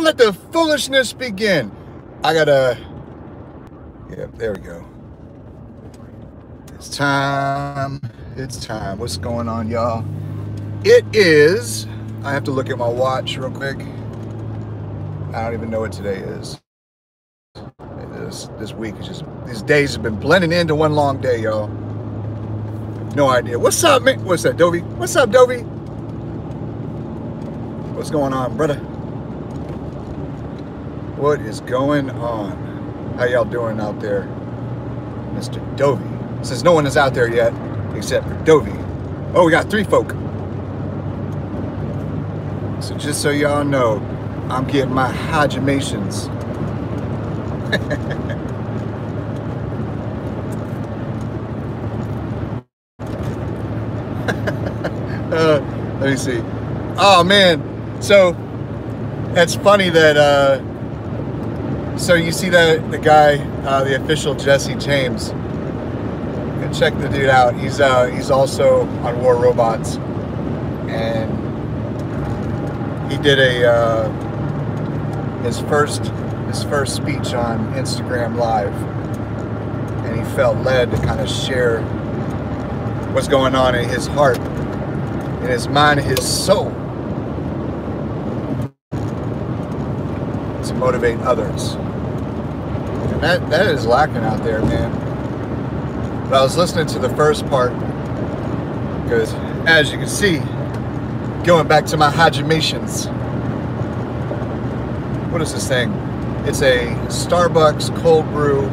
Don't let the foolishness begin. I gotta, yeah, there we go. It's time. It's time. What's going on, y'all? It is, I have to look at my watch real quick. I don't even know what today is. This week is just, these days have been blending into one long day, y'all. No idea. What's up, man? What's that, Dovey? What's up, Dovey? What's going on, brother? What is going on? How y'all doing out there, Mr. Dovey? Since no one is out there yet, except for Dovey. Oh, we got 3 folk. So just so y'all know, I'm getting my hydromations. Let me see. Oh man, so it's funny that so you see that the guy, the official Jesse James. Check the dude out. He's also on War Robots, and he did a his first speech on Instagram Live, and he felt led to kind of share what's going on in his heart, in his mind, his soul, to motivate others. And that is lacking out there, man. But I was listening to the first part because, as you can see, going back to my hydromations. What is this thing? It's a Starbucks cold brew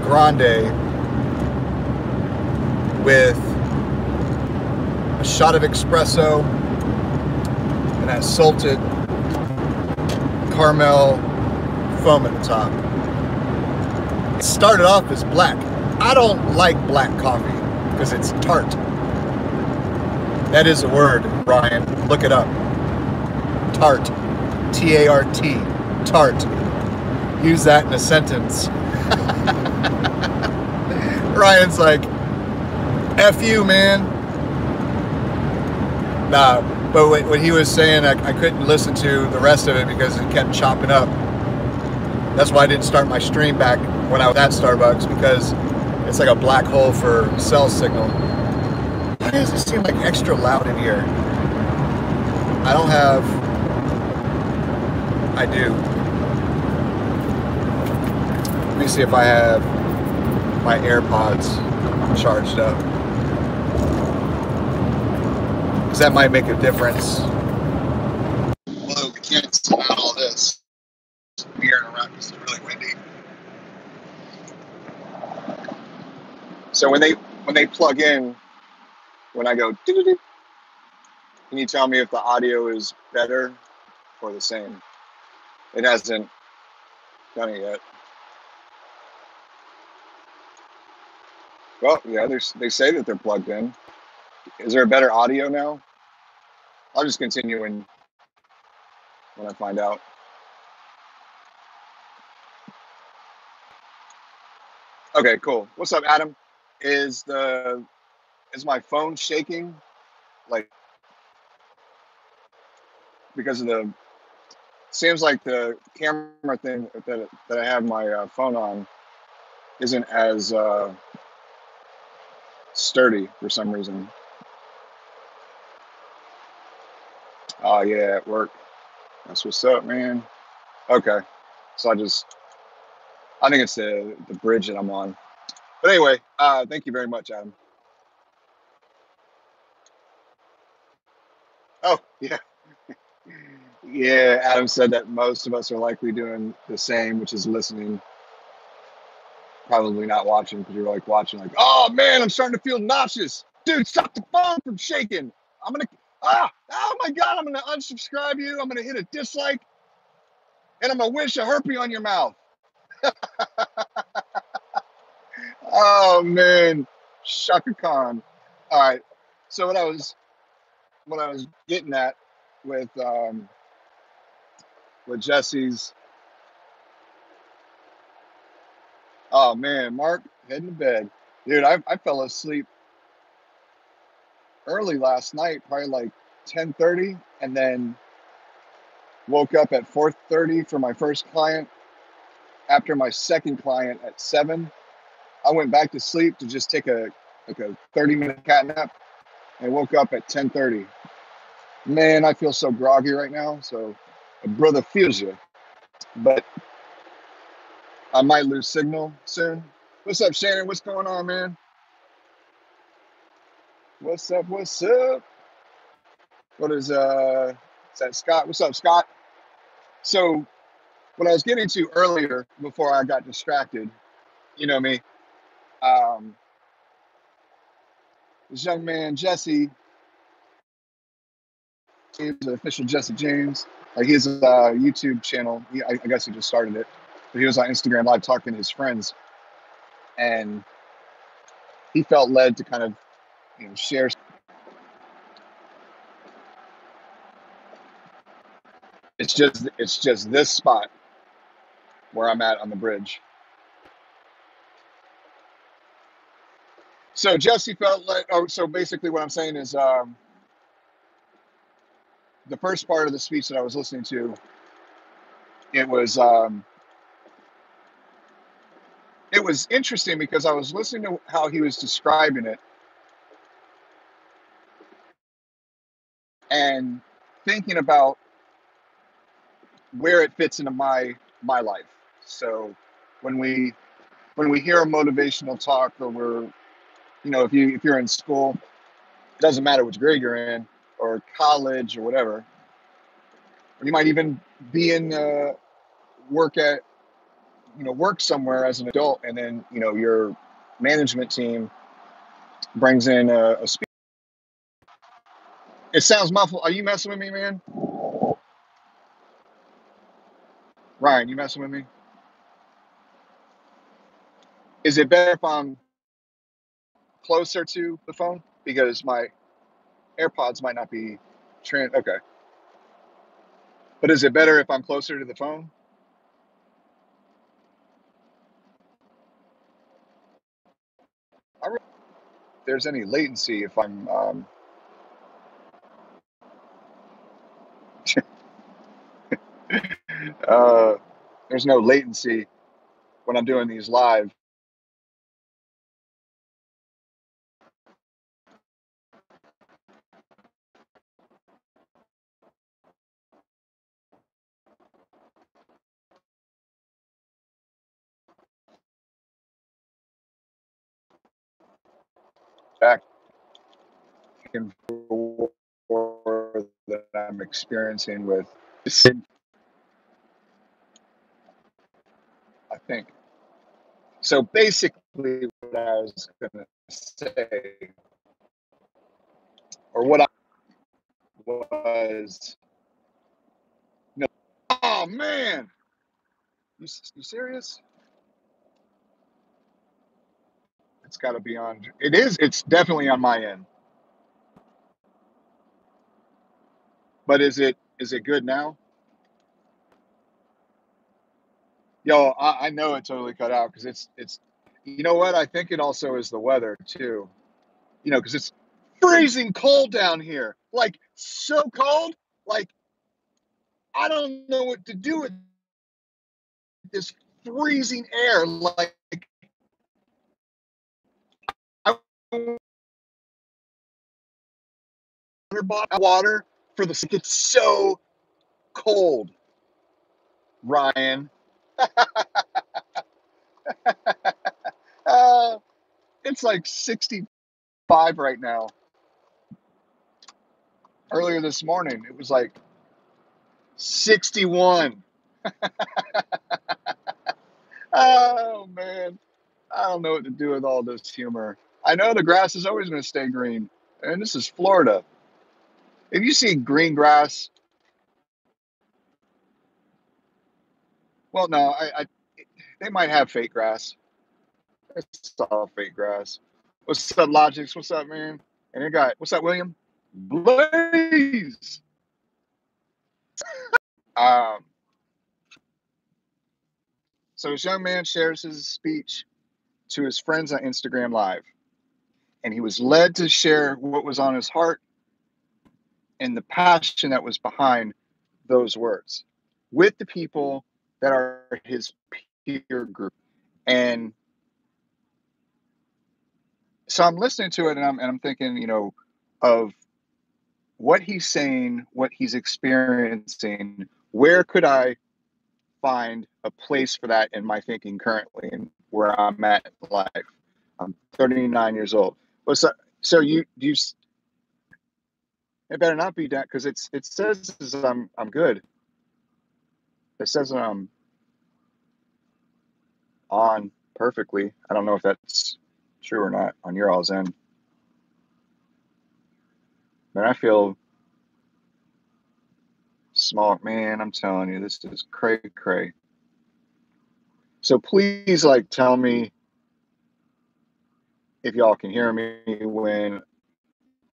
grande with a shot of espresso and that salted caramel foam at the top. It started off as black. I don't like black coffee because it's tart. That is a word, Brian. Look it up. Tart. T-A-R-T. Tart. Use that in a sentence. Ryan's like, F you, man. Nah, but what he was saying, I couldn't listen to the rest of it because it kept chopping up. That's why I didn't start my stream back when I was at Starbucks, because it's like a black hole for cell signal. Why does it seem like extra loud in here? I don't have... I do. Let me see if I have my AirPods charged up, because that might make a difference. Although we can't smell all this here in Iraq because it's really windy. So when they plug in, when I go doo-doo-doo, can you tell me if the audio is better or the same? It hasn't done it yet. Well, yeah, they say that they're plugged in. Is there a better audio now? I'll just continue when I find out. Okay, cool. What's up, Adam? Is my phone shaking? Like, because of the... Seems like the camera thing that I have my phone on isn't as sturdy for some reason. Oh yeah, at work. That's what's up, man. Okay, so I think it's the bridge that I'm on. But anyway, thank you very much, Adam. Oh yeah. Yeah, Adam said that most of us are likely doing the same, which is listening, probably not watching, because you're like watching like, oh man, I'm starting to feel nauseous. Dude, stop the phone from shaking. Oh my God, I'm gonna unsubscribe you. I'm gonna hit a dislike, and I'm gonna wish a herpy on your mouth. Oh man, Shaka Khan. All right, so what I was getting at with Jesse's... Oh man, Mark, heading to bed. Dude, I fell asleep early last night, probably like 10:30, and then Woke up at 4:30 for my first client. After my second client at 7, I went back to sleep to just take a 30-minute cat nap and woke up at 10:30. Man, I feel so groggy right now. So, a brother feels you, but I might lose signal soon. What's up, Shannon? What's going on, man? What's up? What's up? What is that Scott? What's up, Scott? So, what I was getting to earlier before I got distracted, you know me, um, this young man Jesse, the official Jesse James, like his YouTube channel. I guess he just started it, but he was on Instagram Live talking to his friends, and he felt led to kind of share. It's just this spot where I'm at on the bridge. So Jesse felt like, oh, so basically what I'm saying is the first part of the speech that I was listening to, it was interesting because I was listening to how he was describing it and thinking about where it fits into my life. So when we hear a motivational talk, or if you're in school, it doesn't matter which grade you're in, or college or whatever, or you might even be in work somewhere as an adult, and then your management team brings in a speaker. It sounds muffled. Are you messing with me, man? Ryan, you messing with me? Is it better if I'm closer to the phone? Because my AirPods might not be okay. But is it better if I'm closer to the phone? I don't know if there's any latency if I'm uh, there's no latency when I'm doing these live. Back and forth that I'm experiencing with, I think. So basically, what I was going to say, or what I was, no. Oh man, you serious? It's got to be on. It is. It's definitely on my end. But is it good now? Yo, I know it totally cut out because it's. You know what? I think it also is the weather too. Because it's freezing cold down here. Like so cold. Like I don't know what to do with this freezing air. Like I water for the. It's so cold, Ryan. uh, it's like 65 right now. Earlier this morning, it was like 61. Oh man, I don't know what to do with all this humor. I know the grass is always going to stay green, and this is Florida. If you see green grass, well, no, they might have fake grass. It's all fake grass. What's up, Logix? What's up, man? And you got what's up, William? Blaze. Um, so this young man shares his speech to his friends on Instagram Live, and he was led to share what was on his heart and the passion that was behind those words with the people that are his peer group. And so I'm listening to it, and I'm thinking, of what he's saying, what he's experiencing. Where could I find a place for that in my thinking currently, and where I'm at in life? I'm 39 years old. Well, so you it better not be that, because it says I'm good. It says I'm on perfectly. I don't know if that's true or not on your all's end. Man, I feel small, man. I'm telling you, this is cray cray. So please, like, tell me if y'all can hear me when,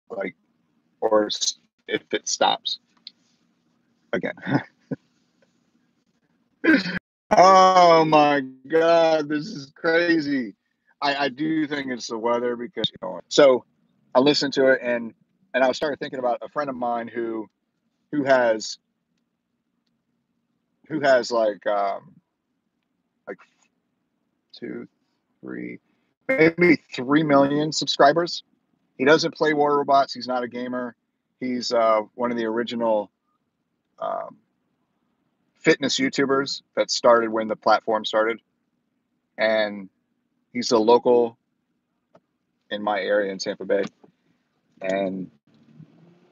like, or if it stops again. Oh my God, this is crazy. I do think it's the weather, because so I listened to it, and I started thinking about a friend of mine who has like 2, 3, maybe 3 million subscribers. He doesn't play War Robots. He's not a gamer. He's one of the original um, fitness YouTubers that started when the platform started, and he's a local in my area in Tampa Bay. And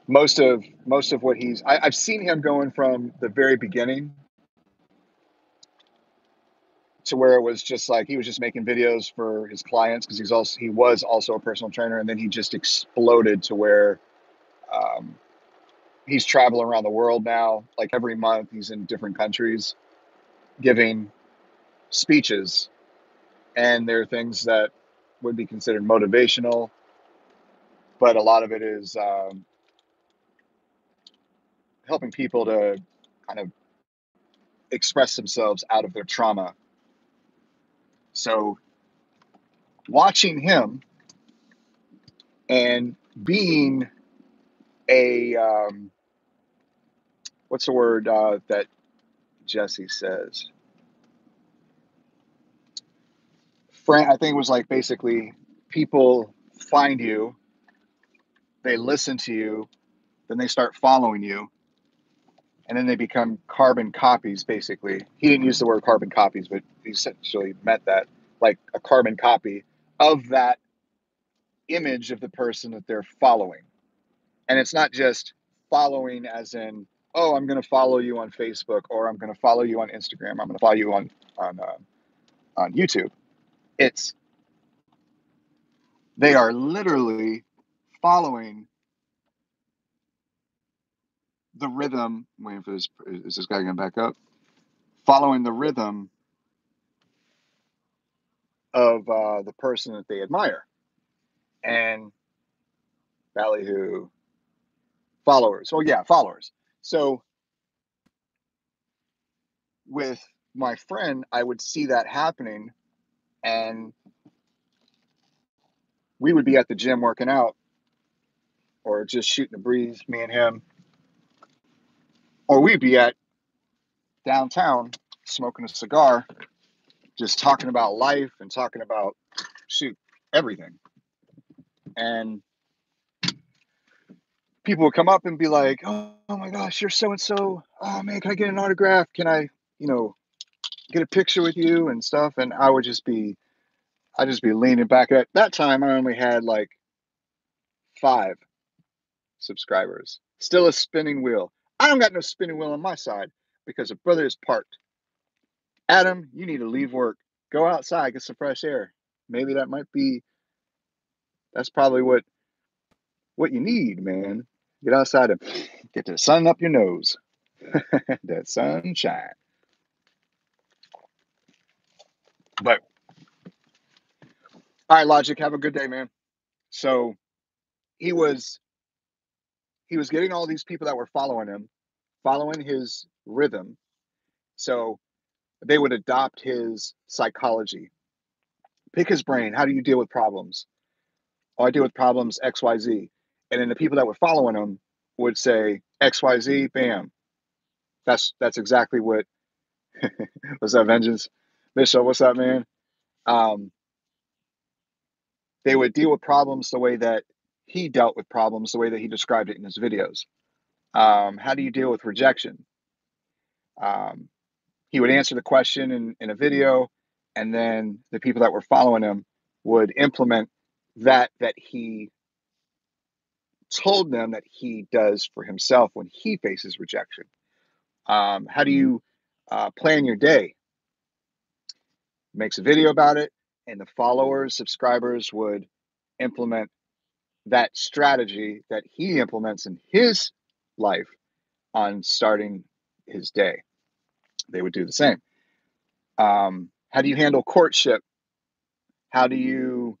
most of what I've seen him going from the very beginning to where it was just like he was just making videos for his clients, because he was also a personal trainer, and then he just exploded to where um, he's traveling around the world now. Like every month, he's in different countries giving speeches, and there are things that would be considered motivational, but a lot of it is helping people to kind of express themselves out of their trauma. So watching him and being a what's the word that Jesse says? I think it was like, basically, people find you, they listen to you, then they start following you, and then they become carbon copies, basically. He didn't use the word carbon copies, but he essentially meant that, like a carbon copy of that image of the person that they're following. And it's not just following as in, oh, I'm going to follow you on Facebook, or I'm going to follow you on Instagram, I'm going to follow you on YouTube. It's They are literally following the rhythm. I'm waiting for this. Is this guy going to back up? Following the rhythm of the person that they admire. And ballyhoo, followers. Oh yeah, followers. So with my friend, I would see that happening, and we would be at the gym working out, or just shooting a breeze, me and him, or we'd be at downtown smoking a cigar, just talking about life and talking about everything. And people would come up and be like, "Oh my gosh, you're so and so. Oh man, can I get an autograph? Can I, get a picture with you and stuff?" And I'd just be leaning back. At that time, I only had like 5 subscribers. Still a spinning wheel. I don't got no spinning wheel on my side, because a brother is parked. Adam, you need to leave work. Go outside, get some fresh air. Maybe that's probably what you need, man. Get outside and get the sun up your nose. That sunshine. But all right, Logic, have a good day, man. So he was getting all these people that were following him, following his rhythm. So they would adopt his psychology. Pick his brain. How do you deal with problems? Oh, I deal with problems XYZ. And then the people that were following him would say XYZ, bam. That's exactly what. What's up, Vengeance? Bishop, what's up, man? Um, they would deal with problems the way that he dealt with problems, the way that he described it in his videos. How do you deal with rejection? Um, he would answer the question in a video, and then the people that were following him would implement that he told them that he does for himself when he faces rejection. How do you plan your day? Makes a video about it, and the followers, subscribers would implement that strategy that he implements in his life on starting his day. They would do the same. How do you handle courtship? How do you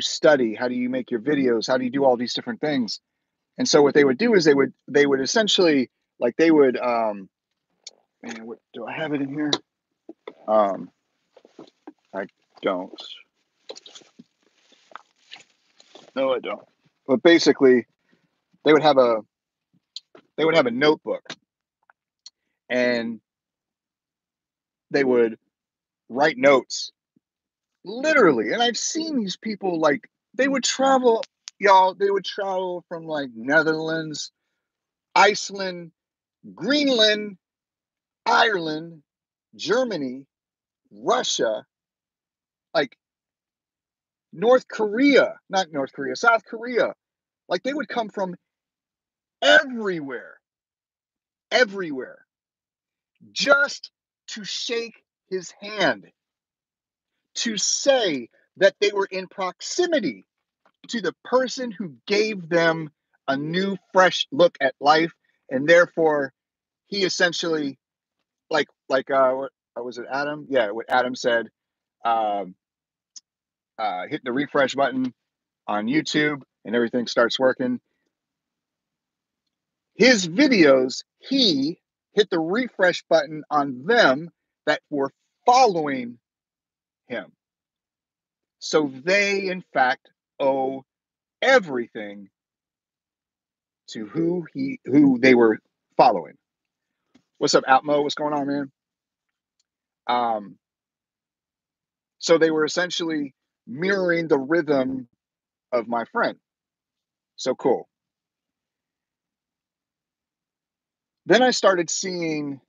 study? How do you make your videos? How do you do all these different things? And so what they would do is they would essentially like they would man, what do I have it in here? Um, I don't. No, I don't. But basically, they would have a notebook, and they would write notes literally. And I've seen these people like they would travel, y'all. They would travel from like Netherlands, Iceland, Greenland, Ireland, Germany, Russia, like North Korea, not North Korea, South Korea. Like they would come from everywhere, everywhere, just to shake his hand, to say that they were in proximity to the person who gave them a new, fresh look at life. And therefore, he essentially, what was it, Adam? Yeah, what Adam said, um, hit the refresh button on YouTube and everything starts working. His videos, he hit the refresh button on them that were following him. So they, in fact, owe everything to who they were following. What's up, Atmo? What's going on, man? Um, so they were essentially mirroring the rhythm of my friend. So cool. Then I started seeing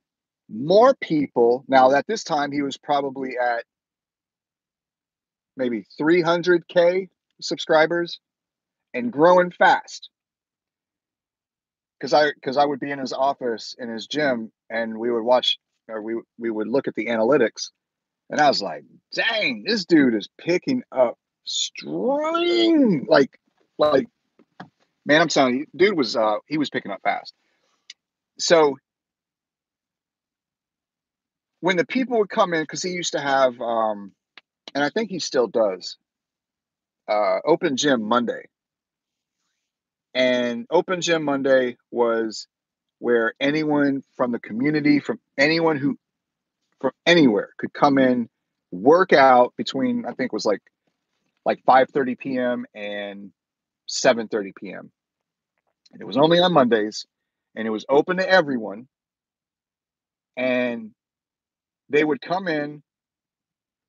more people. Now, at this time, he was probably at maybe 300K subscribers and growing fast. Because I would be in his office in his gym, and we would watch, or we would look at the analytics, and I was like, dang, this dude is picking up string. Like, man, I'm telling you, dude was he was picking up fast. So when the people would come in, because he used to have, and I think he still does, Open Gym Monday. And Open Gym Monday was where anyone from the community, from anyone who from anywhere could come in, work out between I think it was like 5:30 p.m. and 7:30 p.m. And it was only on Mondays, and it was open to everyone. And they would come in,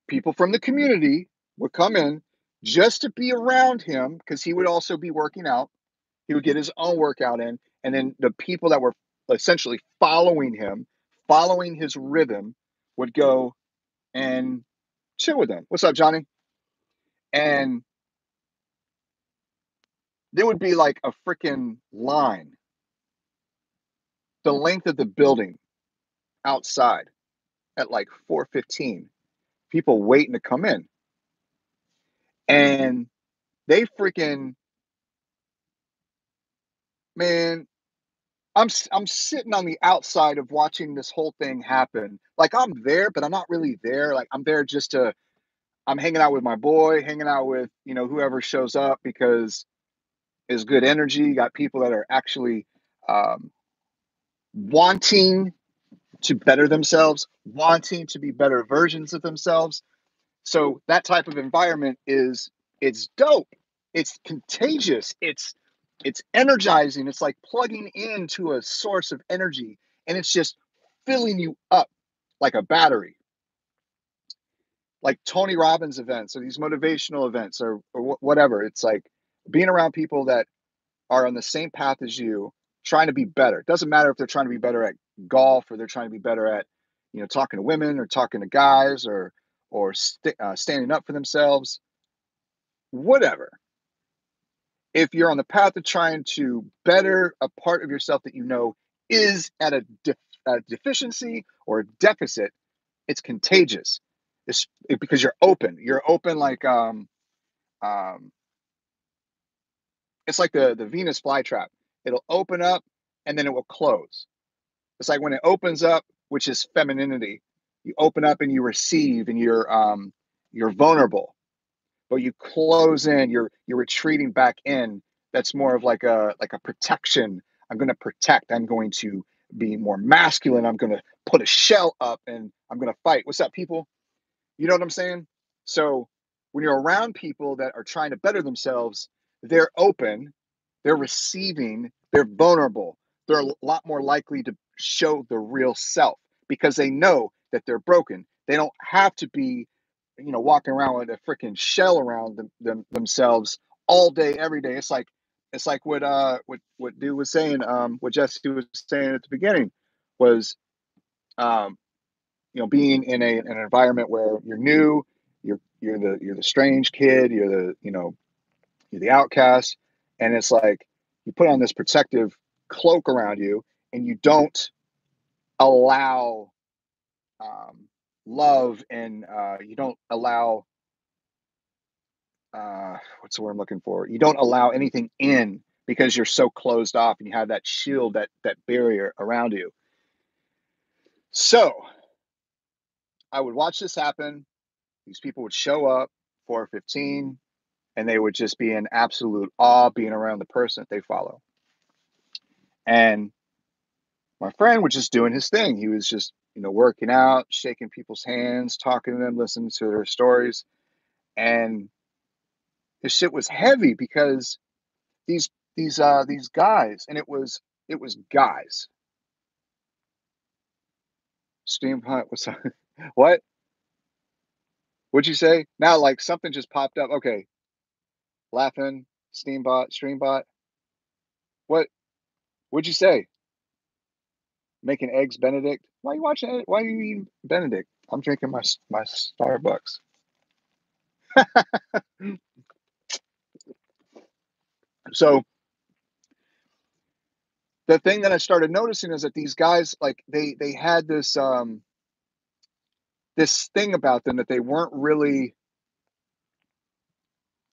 people from the community would come in just to be around him because he would also be working out. He would get his own workout in, and then the people that were essentially following him, following his rhythm, would go and chill with him. What's up, Johnny? And there would be like a freaking line, the length of the building outside at like 4:15. People waiting to come in, and they freaking man. I'm sitting on the outside of watching this whole thing happen. Like I'm there, but I'm not really there. Like I'm there just to I'm hanging out with my boy, hanging out with, whoever shows up because it's good energy. You got people that are actually um, wanting to better themselves, wanting to be better versions of themselves. So that type of environment it's dope. It's contagious. It's energizing. It's like plugging into a source of energy. and it's just filling you up like a battery. Like Tony Robbins events or these motivational events or whatever. It's like being around people that are on the same path as you, trying to be better. It doesn't matter if they're trying to be better at golf or they're trying to be better at, talking to women or talking to guys or standing up for themselves. Whatever. If you're on the path of trying to better a part of yourself that is at a deficiency or a deficit, it's contagious. Because you're open. You're open like um, it's like the Venus flytrap. It'll open up and then it will close. It's like when it opens up, which is femininity. You open up and you receive, and you're vulnerable. But you close in, you're retreating back in. That's more of like a protection. I'm going to protect. I'm going to be more masculine. I'm going to put a shell up and I'm going to fight. What's up, people? You know what I'm saying? So when you're around people that are trying to better themselves, they're open, they're receiving, they're vulnerable. They're a lot more likely to show the real self because they know that they're broken. They don't have to be, walking around with a freaking shell around themselves all day, every day. It's like what dude was saying, what Jesse was saying at the beginning was um, being in an environment where you're new, you're the strange kid, you're the outcast, and it's like you put on this protective cloak around you, and you don't allow love, and you don't allow what's the word I'm looking for? You don't allow anything in because you're so closed off, and you have that shield, that barrier around you. So I would watch this happen. These people would show up 4:15, and they would just be in absolute awe being around the person that they follow. And my friend was just doing his thing. He was just, working out, shaking people's hands, talking to them, listening to their stories. And his shit was heavy because these guys, and it was guys. Steam Hunt, what's up? What? What'd you say? Now, like something just popped up. Okay. Laughing, Streambot. What? What'd you say? Making eggs Benedict. Why are you watching it? Why are you eating Benedict? I'm drinking my Starbucks. So the thing that I started noticing is that these guys, like they had this thing about them that they weren't really,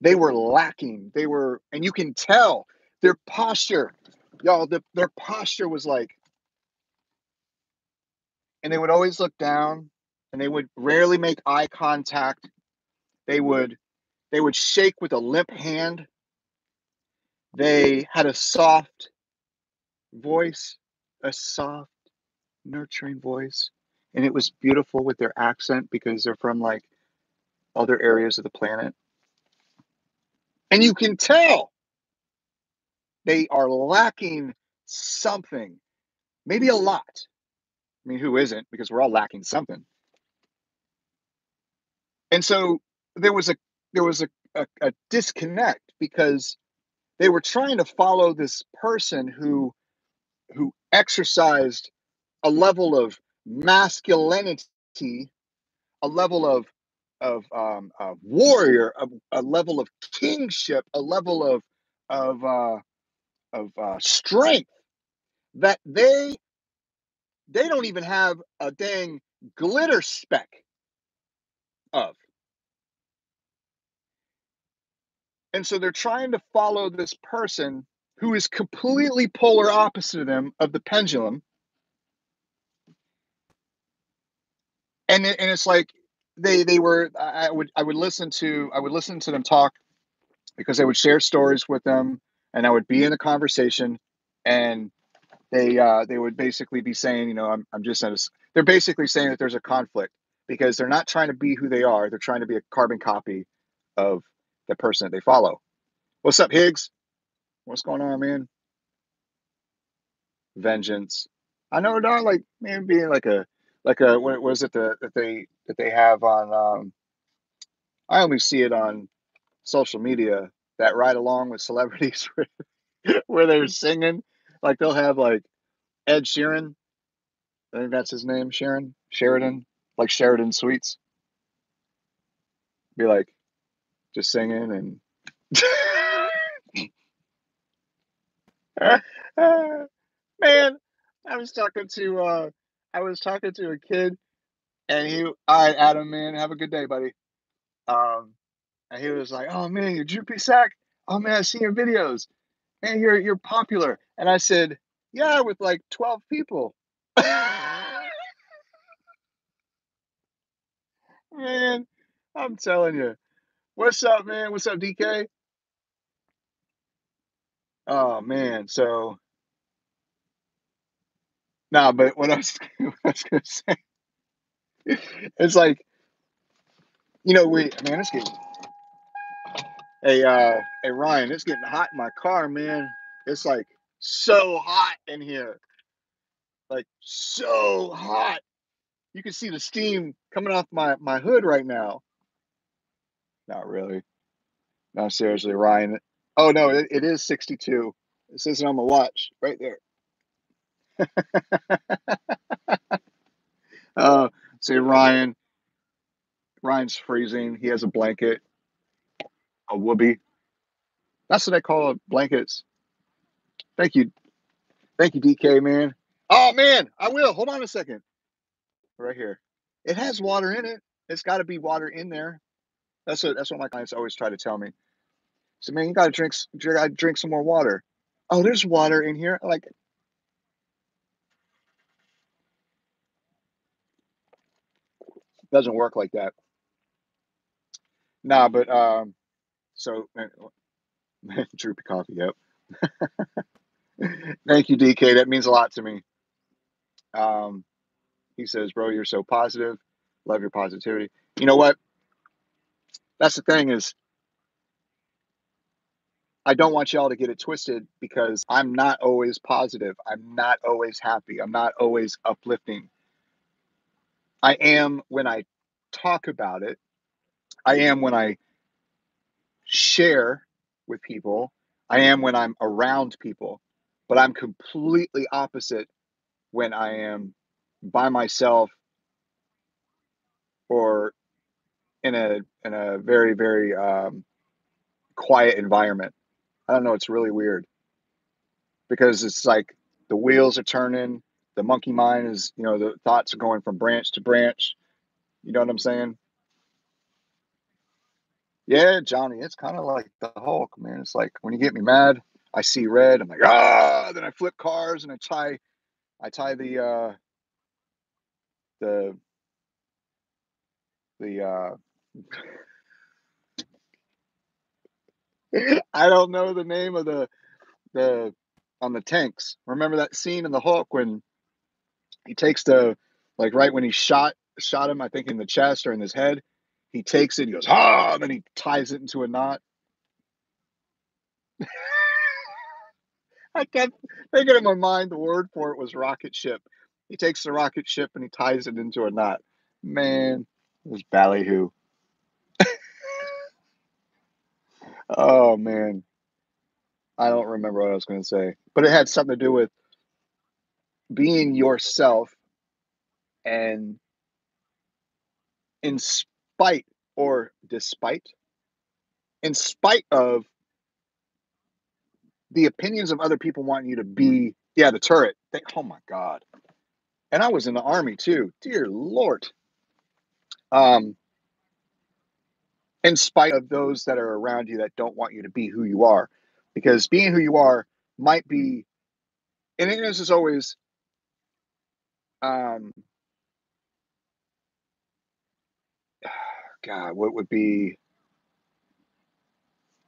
they were lacking. And you can tell their posture, y'all, their posture was like, and they would always look down, and they would rarely make eye contact. They would shake with a limp hand. They had a soft voice, a soft, nurturing voice. And it was beautiful with their accent because they're from like other areas of the planet. And you can tell they are lacking something, maybe a lot. I mean, who isn't? Because we're all lacking something. And so there was a disconnect because they were trying to follow this person who exercised a level of masculinity, a level of warrior, a level of kingship, a level of strength that they don't even have a dang glitter speck of. And so they're trying to follow this person who is completely polar opposite of them, of the pendulum. And it's like they were, I would listen to them talk because they would share stories with them, and I would be in the conversation, and they would basically be saying, I'm just they're basically saying that there's a conflict because they're not trying to be who they are. They're trying to be a carbon copy of the person that they follow. What's up, Higgs? What's going on, man? Vengeance. I know, dog. Like maybe being like a what was it that they have on? I only see it on social media, that ride along with celebrities where they're singing. Like they'll have like Ed Sheeran. I think that's his name, Sheridan, like Sheridan Sweets. Be like just singing and man, I was talking to a kid and all right, Adam, man, have a good day, buddy. Um, and he was like, "Oh man, you're Droopy Sack. Oh man, I see your videos. Man, you're popular." And I said, "Yeah, with like 12 people." Man, I'm telling you. What's up, man? What's up, DK? Oh man, so nah, but what I was, what I was gonna say, it's like, man, it's getting, hey Ryan, it's getting hot in my car, man. It's like so hot in here, like so hot. You can see the steam coming off my hood right now. Not really. No, seriously, Ryan. Oh no, it is 62. It says it on my watch right there. Uh, say Ryan's freezing. He has a blanket, a whoopee. That's what they call blankets. Thank you, thank you, DK, man. Oh man, I will. Hold on a second. Right here. It has water in it. It's got to be water in there. That's what my clients always try to tell me. So man, you got to drink some more water. Oh, there's water in here. Like it doesn't work like that. Nah, but so droopy coffee. Yep. Thank you, DK. That means a lot to me. Um, he says, "Bro, you're so positive. Love your positivity." You know what? That's the thing is, I don't want y'all to get it twisted because I'm not always positive. I'm not always happy. I'm not always uplifting. I am when I talk about it. I am when I share with people. I am when I'm around people. But I'm completely opposite when I am by myself or in a very very quiet environment. I don't know. It's really weird because it's like the wheels are turning. The monkey mind is, the thoughts are going from branch to branch. You know what I'm saying? Yeah, Johnny. It's kind of like the Hulk, man. It's like when you get me mad, I see red. I'm like, ah. Then I flip cars and I tie the the I don't know the name of the on the tanks. Remember that scene in the Hulk when he takes the like right when he shot him, I think in the chest or in his head. He takes it, he goes, ah, and then he ties it into a knot. I kept thinking in my mind the word for it was rocket ship. He takes the rocket ship and he ties it into a knot. Man, it was ballyhoo. Oh man, I don't remember what I was going to say, but it had something to do with being yourself and in spite or despite, in spite of the opinions of other people wanting you to be, yeah, the turret. Oh my God. And I was in the army too. Dear Lord. Um, in spite of those that are around you that don't want you to be who you are. Because being who you are might be, and this is always, um, God, what would be,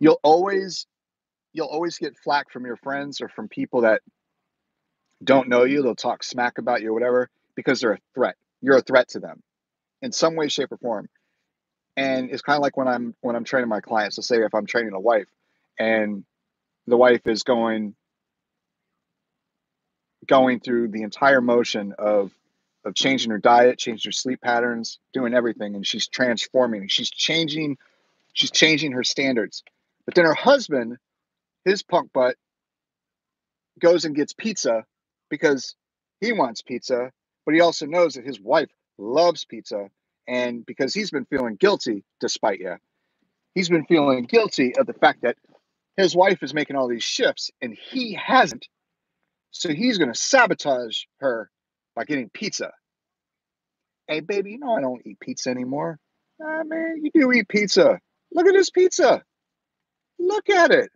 you'll always, you'll always get flack from your friends or from people that don't know you. They'll talk smack about you or whatever because they're a threat. You're a threat to them in some way, shape, or form. And it's kind of like when I'm training my clients. So say if I'm training a wife and the wife is going going through the entire motion of changing her diet, changing her sleep patterns, doing everything, and she's transforming. She's changing her standards. But then her husband, his punk butt, goes and gets pizza because he wants pizza, but he also knows that his wife loves pizza, and because he's been feeling guilty, despite he's been feeling guilty of the fact that his wife is making all these shifts and he hasn't. So he's going to sabotage her by getting pizza. Hey, baby, you know I don't eat pizza anymore. Ah, man, you do eat pizza. Look at this pizza. Look at it.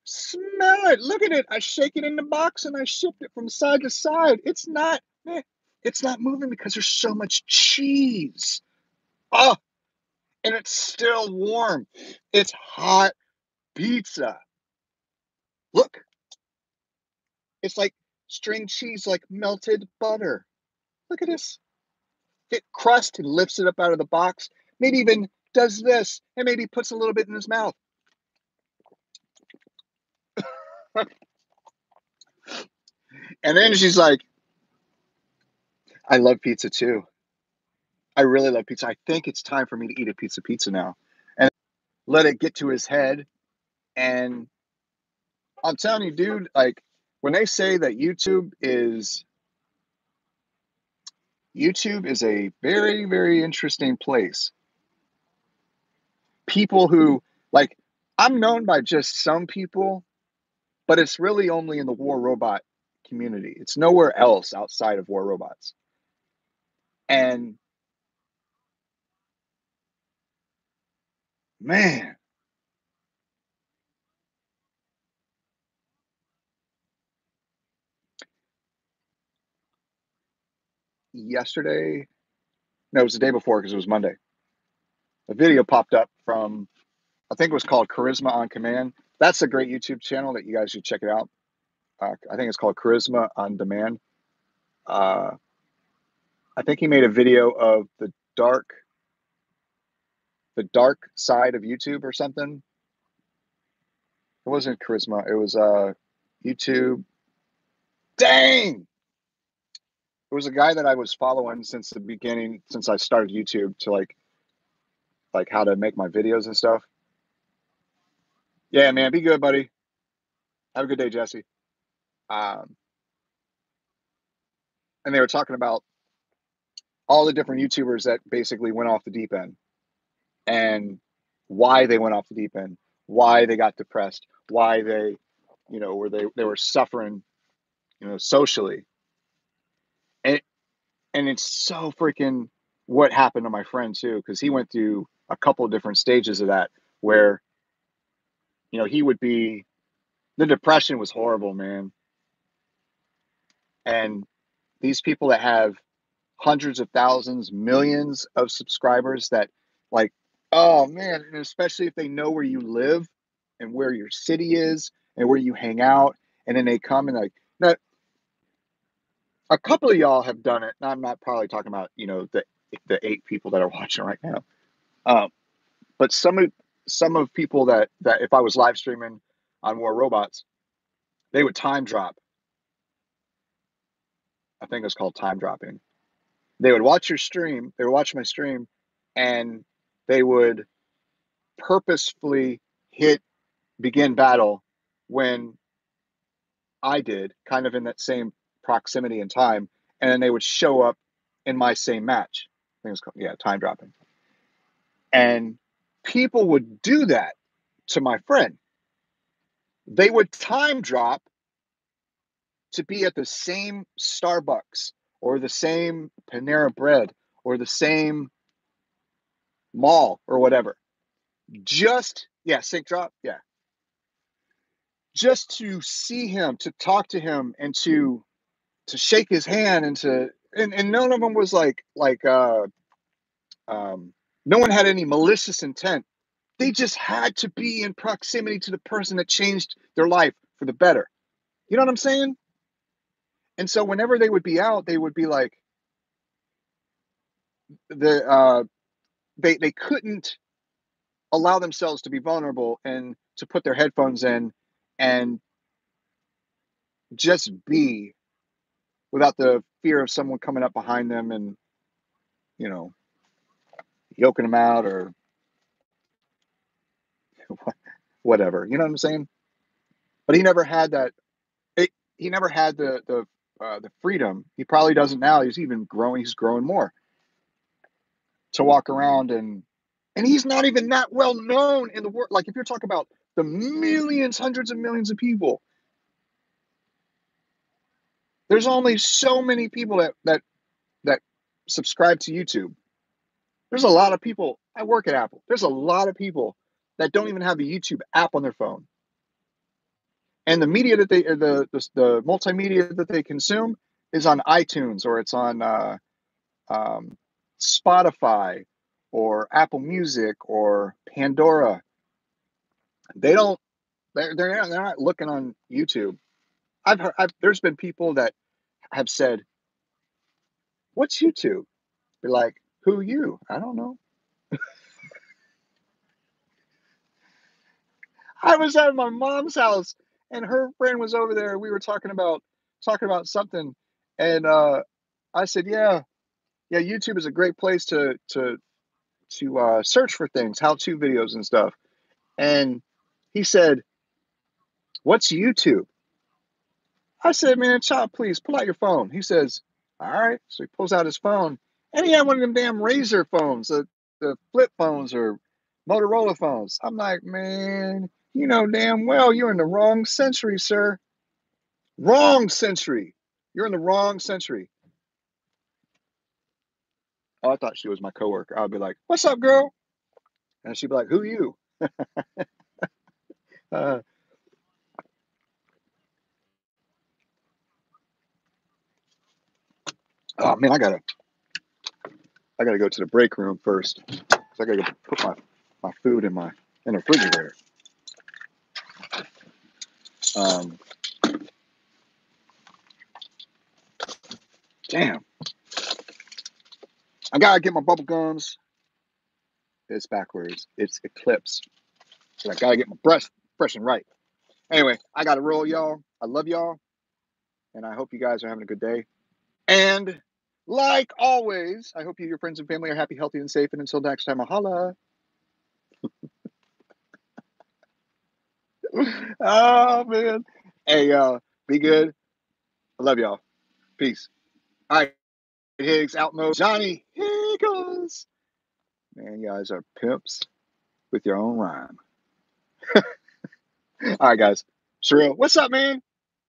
Smell it. Look at it. I shake it in the box and I shift it from side to side. It's not moving because there's so much cheese. Oh, and it's still warm. It's hot pizza. Look, it's like string cheese, like melted butter. Look at this. Thick crust and lifts it up out of the box. Maybe even does this and maybe puts a little bit in his mouth. And then she's like, I love pizza too. I really love pizza. I think it's time for me to eat a pizza now. And let it get to his head. And I'm telling you, dude, like when they say that YouTube is a very, very interesting place. People who, like, I'm known by just some people, but it's really only in the War Robot community. It's nowhere else outside of War Robots. And man, yesterday, no, it was the day before because it was Monday. A video popped up from, I think it was called Charisma on Command. That's a great YouTube channel that you guys should check it out. I think it's called Charisma on Demand. I think he made a video of the dark side of YouTube or something. It wasn't Charisma. It was YouTube. Dang! It was a guy that I was following since the beginning, since I started YouTube, to like how to make my videos and stuff. Yeah, man, be good, buddy. Have a good day, Jesse. Um, and they were talking about all the different YouTubers that basically went off the deep end and why they went off the deep end, why they got depressed, why they, where they were suffering, socially. And and it's so freaking what happened to my friend too, because he went through a couple of different stages of that where, he would be, the depression was horrible, man. And these people that have hundreds of thousands, millions of subscribers that like, oh man, and especially if they know where you live and where your city is and where you hang out, and then they come and like, now, a couple of y'all have done it. Now, I'm not probably talking about, the 8 people that are watching right now. But some of people that if I was live streaming on War Robots, they would time drop. I think it's called time dropping. They would watch your stream. They would watch my stream, and they would purposefully hit begin battle when I did, kind of in that same proximity and time, and then they would show up in my same match. I think it's called, time dropping. And people would do that to my friend. They would time drop to be at the same Starbucks or the same Panera Bread or the same mall or whatever. Sync drop. Yeah. Just to see him, to talk to him, and to shake his hand, and none of them was no one had any malicious intent. They just had to be in proximity to the person that changed their life for the better. You know what I'm saying? And so whenever they would be out, they would be like, they couldn't allow themselves to be vulnerable and to put their headphones in and just be without the fear of someone coming up behind them and, you know, yoking them out or whatever. You know what I'm saying? But he never had that. He never had the freedom. He probably doesn't now. He's even growing. He's growing more to walk around and he's not even that well known in the world. Like if you're talking about the millions, hundreds of millions of people, there's only so many people that subscribe to YouTube. There's a lot of people. I work at Apple. There's a lot of people that don't even have the YouTube app on their phone. And the media that the multimedia that they consume is on iTunes or it's on um, Spotify or Apple Music or Pandora. They don't. They're not looking on YouTube. There's been people that have said, "What's YouTube?" Be like, "Who you? I don't know." I was at my mom's house and her friend was over there. We were talking about something, and I said, "Yeah, yeah, YouTube is a great place to search for things, how-to videos and stuff." And he said, "What's YouTube?" I said, "Man, child, please pull out your phone." He says, "All right." So he pulls out his phone, and he had one of them damn Razor phones, the flip phones or Motorola phones. I'm like, "Man, you know damn well you're in the wrong century, sir. Wrong century. You're in the wrong century." Oh, I thought she was my coworker. I'd be like, "What's up, girl?" And she'd be like, "Who you?" Uh, oh man, I gotta go to the break room first. I gotta go put my food in the refrigerator. Um, damn, I gotta get my bubble gums. It's backwards. It's Eclipse. So I gotta get my breath fresh and right. Anyway, I gotta roll, y'all. I love y'all, and I hope you guys are having a good day. And like always, I hope you, your friends and family are happy, healthy, and safe. And until next time, holla. Oh man. Hey, be good. I love y'all. Peace. All right, Higgs, Outmo, Johnny Higgles. Man, you guys are pimps with your own rhyme. All right, guys. Sherelle, what's up, man?